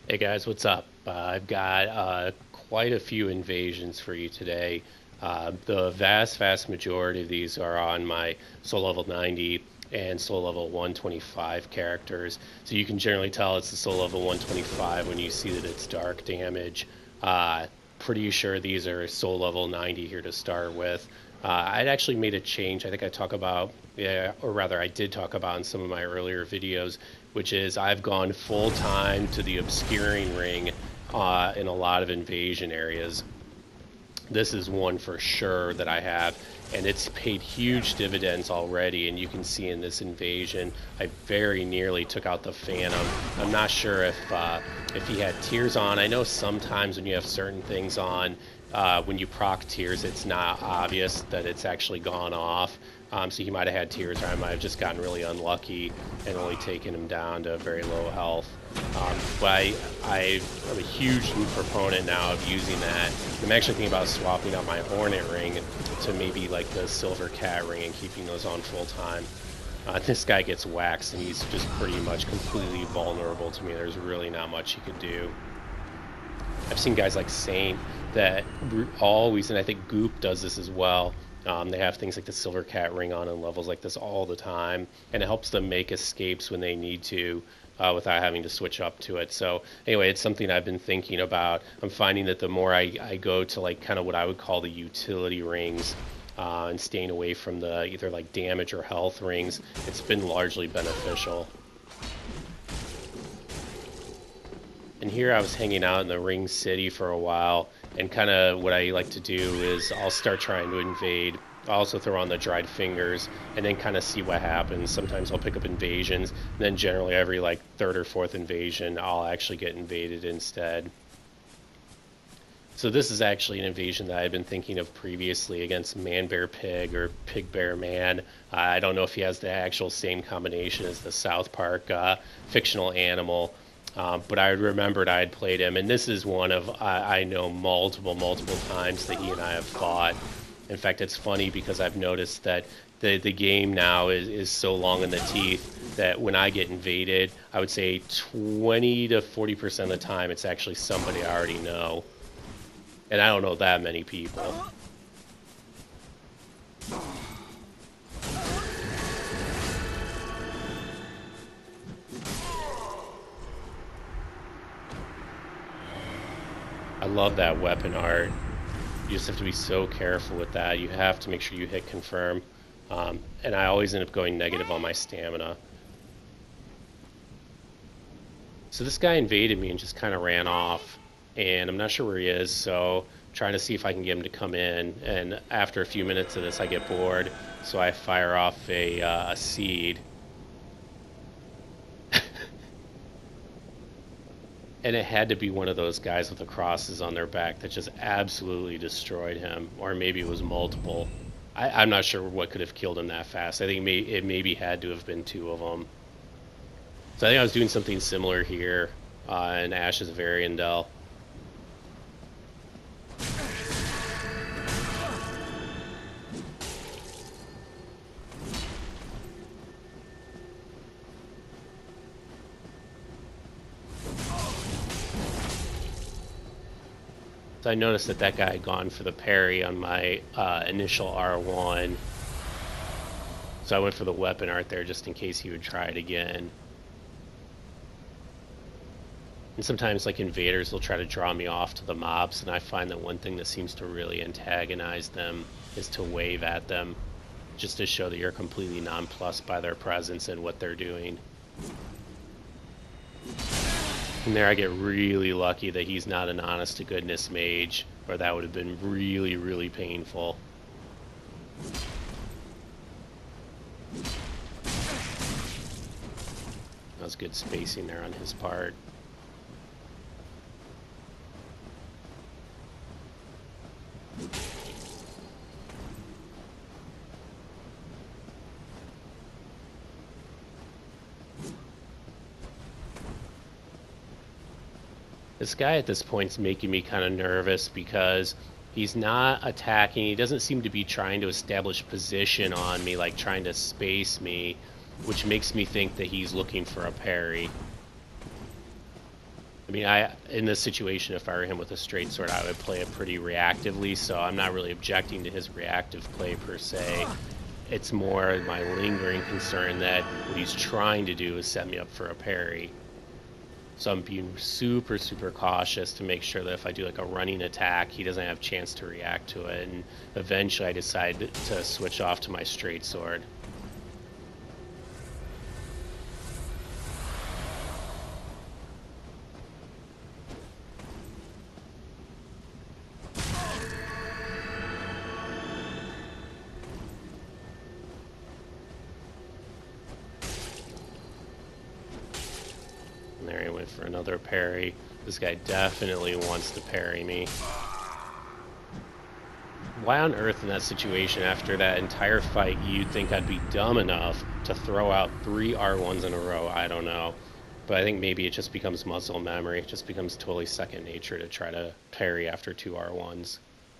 Hey guys, what's up? I've got quite a few invasions for you today. The vast majority of these are on my soul level 90 and soul level 125 characters. So you can generally tell it's the soul level 125 when you see that it's dark damage. Uh, Pretty sure these are soul level 90 here to start with. I'd actually made a change. I think I talk about, yeah, or rather, I did talk about in some of my earlier videos, which is I've gone full time to the obscuring ring in a lot of invasion areas. This is one for sure that I have, and it's paid huge dividends already. And you can see in this invasion, I very nearly took out the Phantom. I'm not sure if he had tears on. I know sometimes when you have certain things on, when you proc tears, it's not obvious that it's actually gone off. So he might have had tears, or I might have just gotten really unlucky and only taken him down to very low health. But I'm a huge new proponent now of using that. I'm actually thinking about swapping out my Hornet ring to maybe like the Silver Cat ring and keeping those on full time. This guy gets waxed and he's just pretty much completely vulnerable to me. There's really not much he could do. I've seen guys like Saint that always, and I think Goop does this as well. They have things like the Silver Cat ring on in levels like this all the time, and it helps them make escapes when they need to without having to switch up to it. So anyway, it's something I've been thinking about. I'm finding that the more I go to like kind of what I would call the utility rings, and staying away from the either like damage or health rings, it's been largely beneficial. And here I was hanging out in the Ring City for a while, and kind of what I like to do is I'll start trying to invade. I'll also throw on the dried fingers and then kind of see what happens. Sometimes I'll pick up invasions, and then generally every like third or fourth invasion I'll actually get invaded instead. So this is actually an invasion that I've been thinking of previously against Man Bear Pig or Pig Bear Man. I don't know if he has the actual same combination as the South Park fictional animal, but I remembered I had played him, and this is one of I know multiple times that he and I have fought. In fact, it's funny because I've noticed that the game now is so long in the teeth that when I get invaded, I would say 20 to 40% of the time it's actually somebody I already know. And I don't know that many people. I love that weapon art. You just have to be so careful with that. You have to make sure you hit confirm. And I always end up going negative on my stamina. So this guy invaded me and just kind of ran off. And I'm not sure where he is, so I'm trying to see if I can get him to come in. And after a few minutes of this, I get bored, so I fire off a seed. And it had to be one of those guys with the crosses on their back that just absolutely destroyed him. Or maybe it was multiple. I'm not sure what could have killed him that fast. I think it maybe had to have been two of them. So I think I was doing something similar here in Ash's Variandel. So I noticed that that guy had gone for the parry on my initial R1. So I went for the weapon art there just in case he would try it again. And sometimes like invaders will try to draw me off to the mobs, and I find that one thing that seems to really antagonize them is to wave at them, just to show that you're completely nonplussed by their presence and what they're doing. And there I get really lucky that he's not an honest-to-goodness mage, or that would have been really painful. That was good spacing there on his part. This guy at this point is making me kind of nervous because he's not attacking. He doesn't seem to be trying to establish position on me, like trying to space me, which makes me think that he's looking for a parry. I mean, in this situation, if I were him with a straight sword, I would play it pretty reactively, so I'm not really objecting to his reactive play per se. It's more my lingering concern that what he's trying to do is set me up for a parry. So I'm being super, super cautious to make sure that if I do like a running attack, he doesn't have a chance to react to it. And eventually I decide to switch off to my straight sword. And there he went for another parry. This guy definitely wants to parry me. Why on earth in that situation, after that entire fight, you'd think I'd be dumb enough to throw out 3 R1s in a row? I don't know. But I think maybe it just becomes muscle memory. It just becomes totally second nature to try to parry after 2 R1s.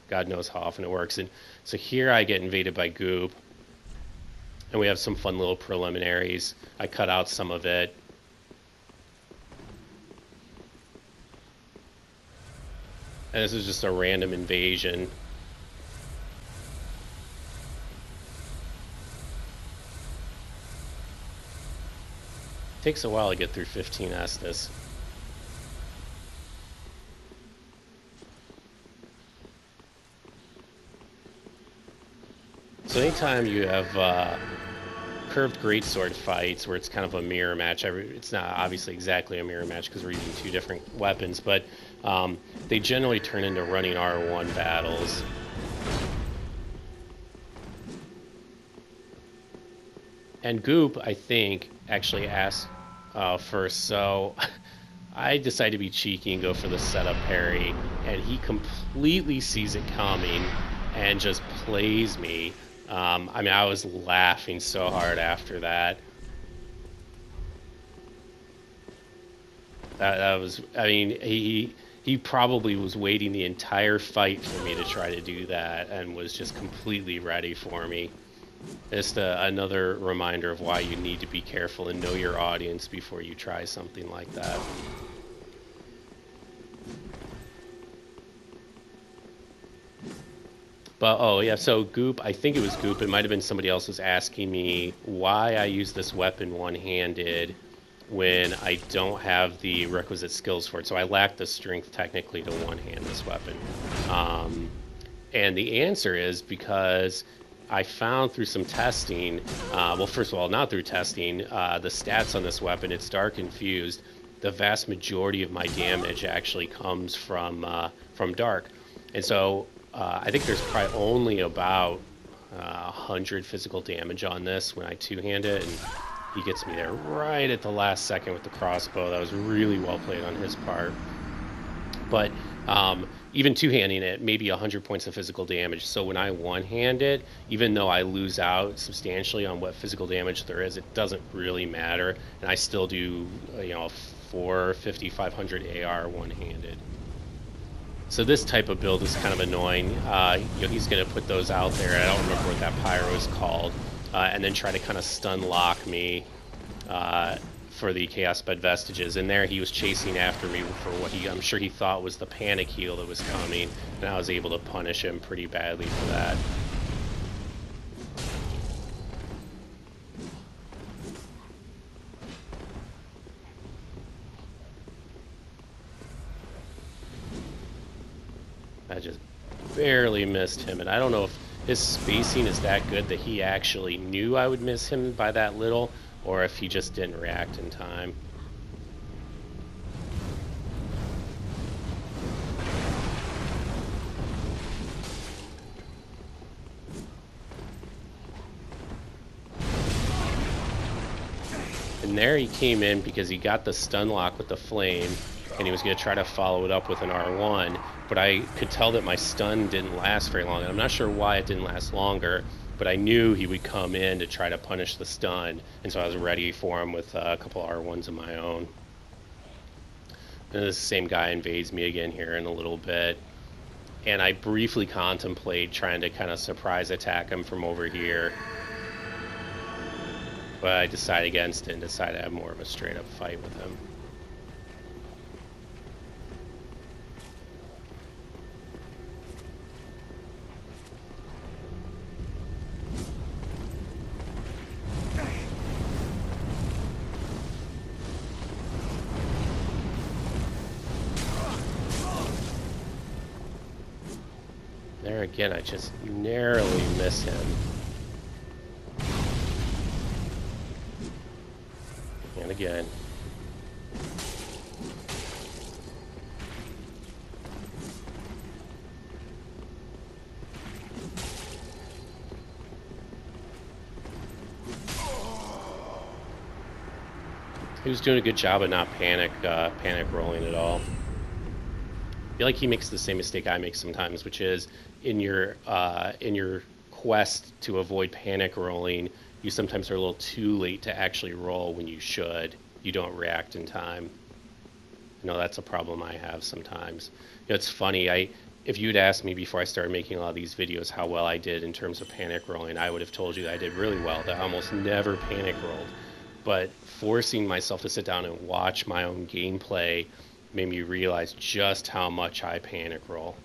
God knows how often it works. And so here I get invaded by Goop. And we have some fun little preliminaries. I cut out some of it. And this is just a random invasion. Takes a while to get through 15 Estus. So anytime you have curved greatsword fights where it's kind of a mirror match, it's not obviously exactly a mirror match because we're using 2 different weapons, but they generally turn into running R1 battles. And Goop, I think, actually asked first, so I decided to be cheeky and go for the setup parry, and he completely sees it coming and just plays me. I mean, I was laughing so hard after that. That was, I mean, he probably was waiting the entire fight for me to try to do that and was just completely ready for me. Just another reminder of why you need to be careful and know your audience before you try something like that. But, oh yeah, so Goop, I think it was Goop, it might have been somebody else was asking me why I use this weapon one-handed when I don't have the requisite skills for it. So I lack the strength technically to one-hand this weapon. And the answer is because I found through some testing, well, first of all, not through testing, the stats on this weapon, it's dark infused. The vast majority of my damage actually comes from dark. And so I think there's probably only about 100 physical damage on this when I two-hand it, and he gets me there right at the last second with the crossbow. That was really well played on his part. But even two-handing it, maybe 100 points of physical damage. So when I one-hand it, even though I lose out substantially on what physical damage there is, it doesn't really matter. And I still do, 450, 500 AR one-handed. So this type of build is kind of annoying. He's going to put those out there. I don't remember what that pyro is called. And then try to kind of stun lock me for the Chaos Bed Vestiges. And there he was chasing after me for what I'm sure he thought was the panic heal that was coming. And I was able to punish him pretty badly for that. I just barely missed him, and I don't know if his spacing is that good that he actually knew I would miss him by that little, or if he just didn't react in time. And there he came in because he got the stun lock with the flame, and he was going to try to follow it up with an R1, but I could tell that my stun didn't last very long, and I'm not sure why it didn't last longer, but I knew he would come in to try to punish the stun, and so I was ready for him with a couple R1s of my own. And this same guy invades me again here in a little bit, and I briefly contemplate trying to kind of surprise attack him from over here, but I decide against it and decide to have more of a straight up fight with him. There again, I just narrowly miss him. And again. He was doing a good job of not panic rolling at all. I feel like he makes the same mistake I make sometimes, which is in your quest to avoid panic rolling, you sometimes are a little too late to actually roll when you should. You don't react in time. You know, that's a problem I have sometimes. You know, it's funny. If you'd asked me before I started making a lot of these videos how well I did in terms of panic rolling, I would have told you that I did really well, that I almost never panic rolled. But forcing myself to sit down and watch my own gameplay made me realize just how much I panic roll.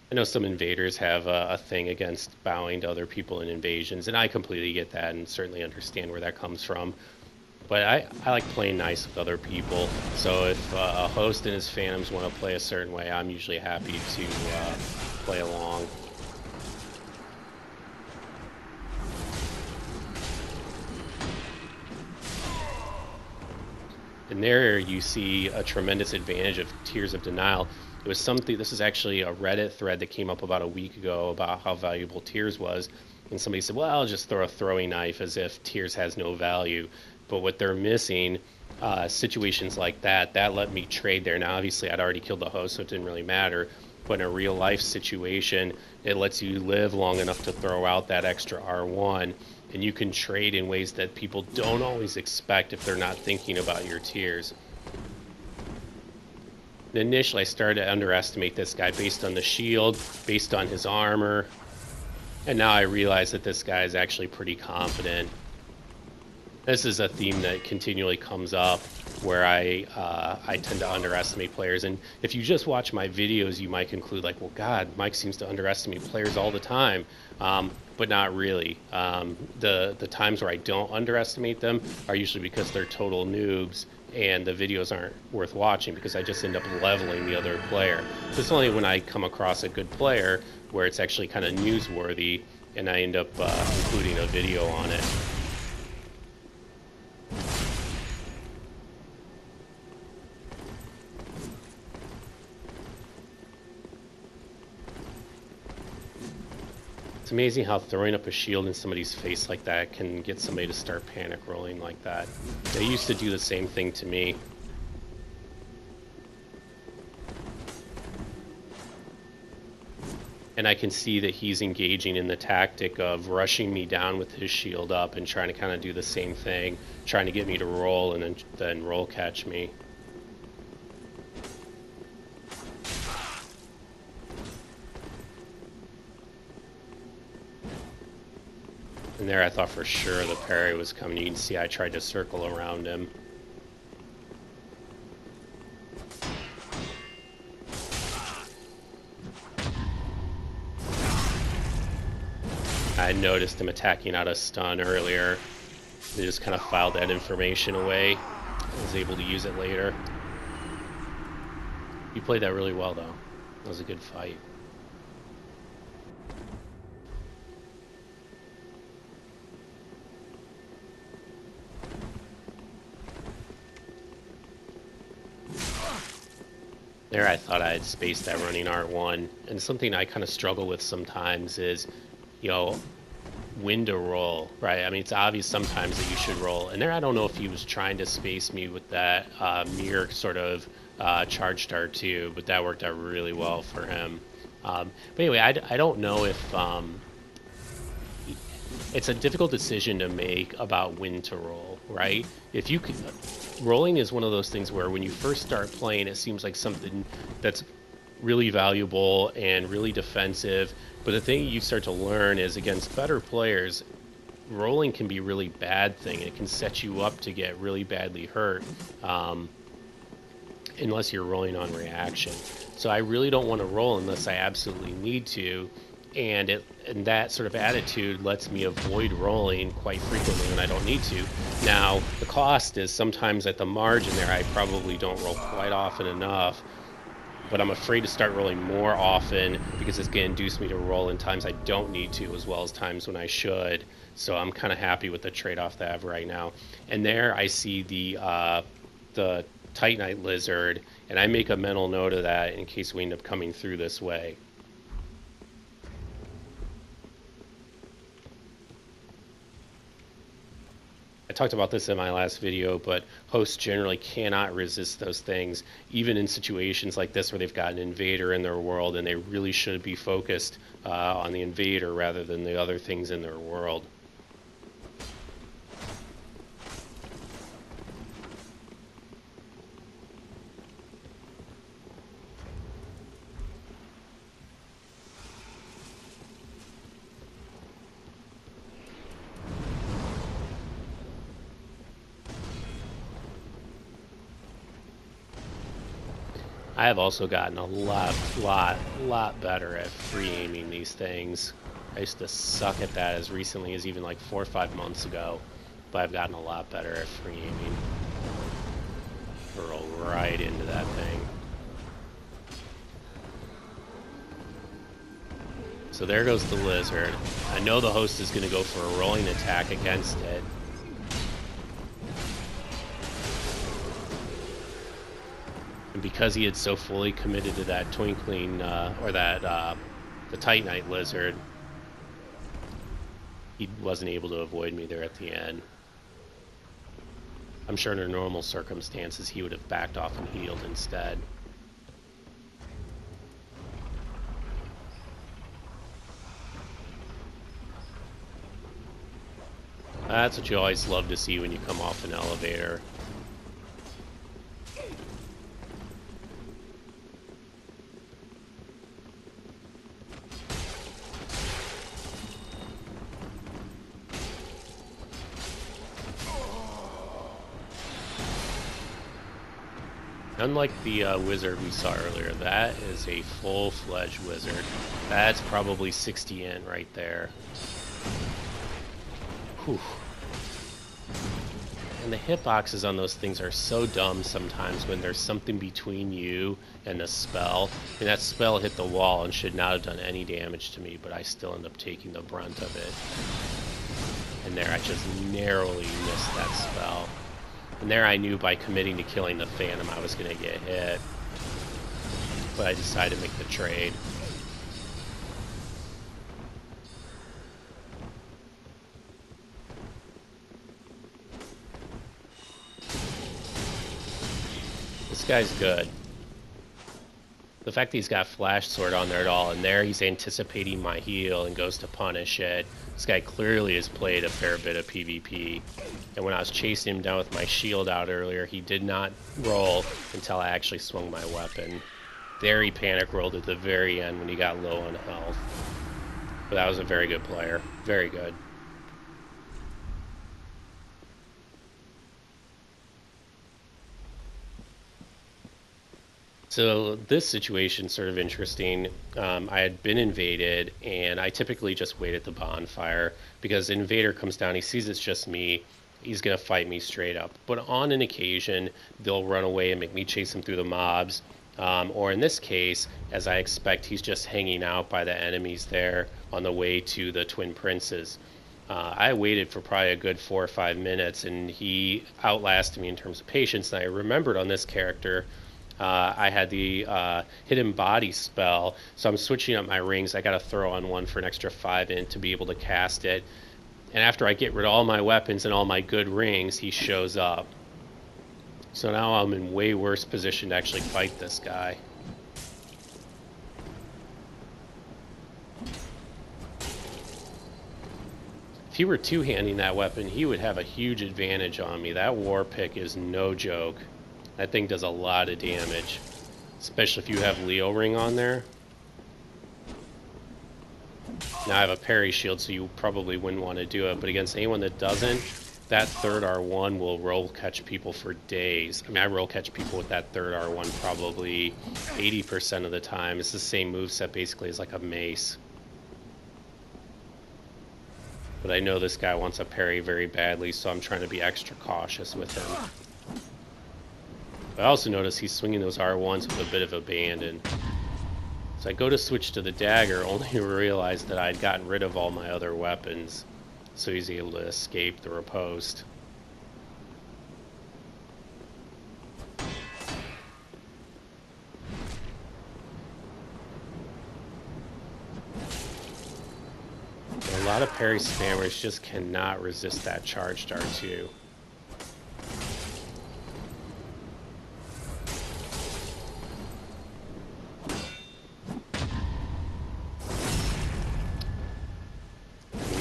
I know some invaders have a thing against bowing to other people in invasions, and I completely get that and certainly understand where that comes from. But I like playing nice with other people, so if a host and his phantoms want to play a certain way, I'm usually happy to play along. And there you see a tremendous advantage of Tears of Denial. It was something, this is actually a Reddit thread that came up about a week ago about how valuable Tears was. And somebody said, well, I'll just throw a throwing knife as if Tears has no value. But what they're missing, situations like that let me trade there. Now, obviously, I'd already killed the host, so it didn't really matter. But in a real life situation, it lets you live long enough to throw out that extra R1. And you can trade in ways that people don't always expect if they're not thinking about your tiers. Initially, I started to underestimate this guy based on the shield, based on his armor, and now I realize that this guy is actually pretty confident. This is a theme that continually comes up where I tend to underestimate players. And if you just watch my videos, you might conclude like, well, God, Mike seems to underestimate players all the time. But not really. The times where I don't underestimate them are usually because they're total noobs and the videos aren't worth watching because I just end up leveling the other player. So it's only when I come across a good player where it's actually kind of newsworthy and I end up including a video on it. It's amazing how throwing up a shield in somebody's face like that can get somebody to start panic rolling like that. They used to do the same thing to me. And I can see that he's engaging in the tactic of rushing me down with his shield up and trying to kind of do the same thing, trying to get me to roll and then roll catch me. And there I thought for sure the parry was coming. You can see I tried to circle around him. I noticed him attacking out of stun earlier. They just kind of filed that information away. I was able to use it later. You played that really well though. That was a good fight. There I thought I had spaced that running R1, and something I kind of struggle with sometimes is, you know, when to roll, right? I mean, it's obvious sometimes that you should roll, and there I don't know if he was trying to space me with that mirror sort of charged R2, but that worked out really well for him. But anyway, I don't know if it's a difficult decision to make about when to roll, right? If you could, rolling is one of those things where when you first start playing, it seems like something that's really valuable and really defensive. But the thing you start to learn is against better players, rolling can be a really bad thing. It can set you up to get really badly hurt unless you're rolling on reaction. So I really don't want to roll unless I absolutely need to. And that sort of attitude lets me avoid rolling quite frequently when I don't need to. Now, the cost is sometimes at the margin there, I probably don't roll quite often enough, but I'm afraid to start rolling more often because it's going to induce me to roll in times I don't need to, as well as times when I should. So I'm kind of happy with the trade-off that I have right now. And there I see the Titanite lizard, and I make a mental note of that in case we end up coming through this way. I talked about this in my last video, but hosts generally cannot resist those things, even in situations like this where they've got an invader in their world and they really should be focused on the invader rather than the other things in their world. I have also gotten a lot better at free aiming these things. I used to suck at that as recently as even like 4 or 5 months ago, but I've gotten a lot better at free aiming. Roll right into that thing. So there goes the lizard. I know the host is going to go for a rolling attack against it. And because he had so fully committed to that twinkling, the Titanite lizard, he wasn't able to avoid me there at the end. I'm sure under normal circumstances he would have backed off and healed instead. That's what you always love to see when you come off an elevator. Unlike the wizard we saw earlier, that is a full-fledged wizard. That's probably 60 in right there. Whew. And the hitboxes on those things are so dumb sometimes when there's something between you and the spell. And that spell hit the wall and should not have done any damage to me, but I still end up taking the brunt of it. And there I just narrowly missed that spell. And there I knew by committing to killing the Phantom I was going to get hit. But I decided to make the trade. This guy's good. The fact that he's got Flash Sword on there at all, and there he's anticipating my heal and goes to punish it. This guy clearly has played a fair bit of PvP. And when I was chasing him down with my shield out earlier, he did not roll until I actually swung my weapon. There he panic rolled at the very end when he got low on health. But that was a very good player. Very good. So this situation sort of interesting. I had been invaded, and I typically just wait at the bonfire because the invader comes down, he sees it's just me, he's going to fight me straight up. But on an occasion, they'll run away and make me chase them through the mobs. Or in this case, as I expect, he's just hanging out by the enemies there on the way to the Twin Princes. I waited for probably a good 4 or 5 minutes, and he outlasted me in terms of patience. And I remembered on this character, I had the hidden body spell, so I'm switching up my rings. I got to throw on one for an extra 5 in to be able to cast it. And after I get rid of all my weapons and all my good rings, he shows up. So now I'm in way worse position to actually fight this guy. If he were two-handing that weapon, he would have a huge advantage on me. That war pick is no joke. That thing does a lot of damage, especially if you have Leo Ring on there. Now I have a parry shield, so you probably wouldn't want to do it, but against anyone that doesn't, that third R1 will roll catch people for days. I mean, I roll catch people with that third R1 probably 80% of the time. It's the same moveset basically as like a mace. But I know this guy wants a parry very badly, so I'm trying to be extra cautious with him. I also notice he's swinging those R1s with a bit of abandon. So I go to switch to the dagger, only to realize that I'd gotten rid of all my other weapons, so he's able to escape the riposte. A lot of parry spammers just cannot resist that charged R2.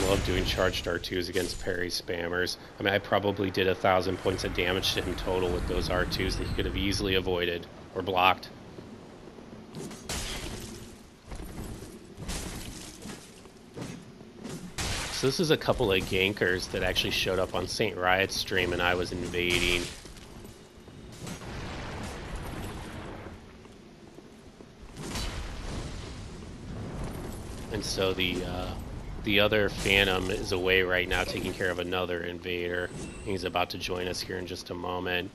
Love doing charged R2s against parry spammers. I mean, I probably did 1,000 points of damage to him total with those R2s that he could have easily avoided or blocked. So this is a couple of gankers that actually showed up on St. Riot's stream and I was invading. And so the other Phantom is away right now taking care of another invader. He's about to join us here in just a moment.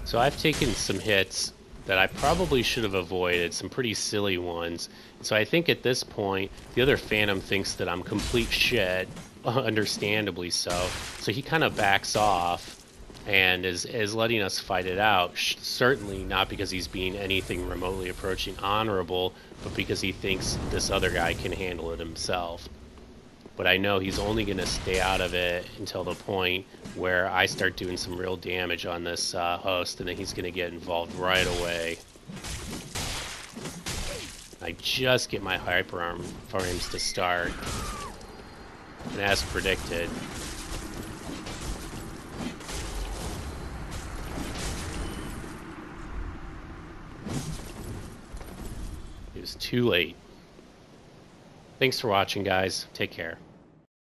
So I've taken some hits that I probably should have avoided, some pretty silly ones. So I think at this point, the other Phantom thinks that I'm complete shit, understandably so. So he kind of backs off and is letting us fight it out. Certainly not because he's being anything remotely approaching honorable, but because he thinks this other guy can handle it himself. But I know he's only going to stay out of it until the point where I start doing some real damage on this host, and then he's going to get involved right away. I just get my hyper arm frames to start, and as predicted, it was too late. Thanks for watching, guys. Take care.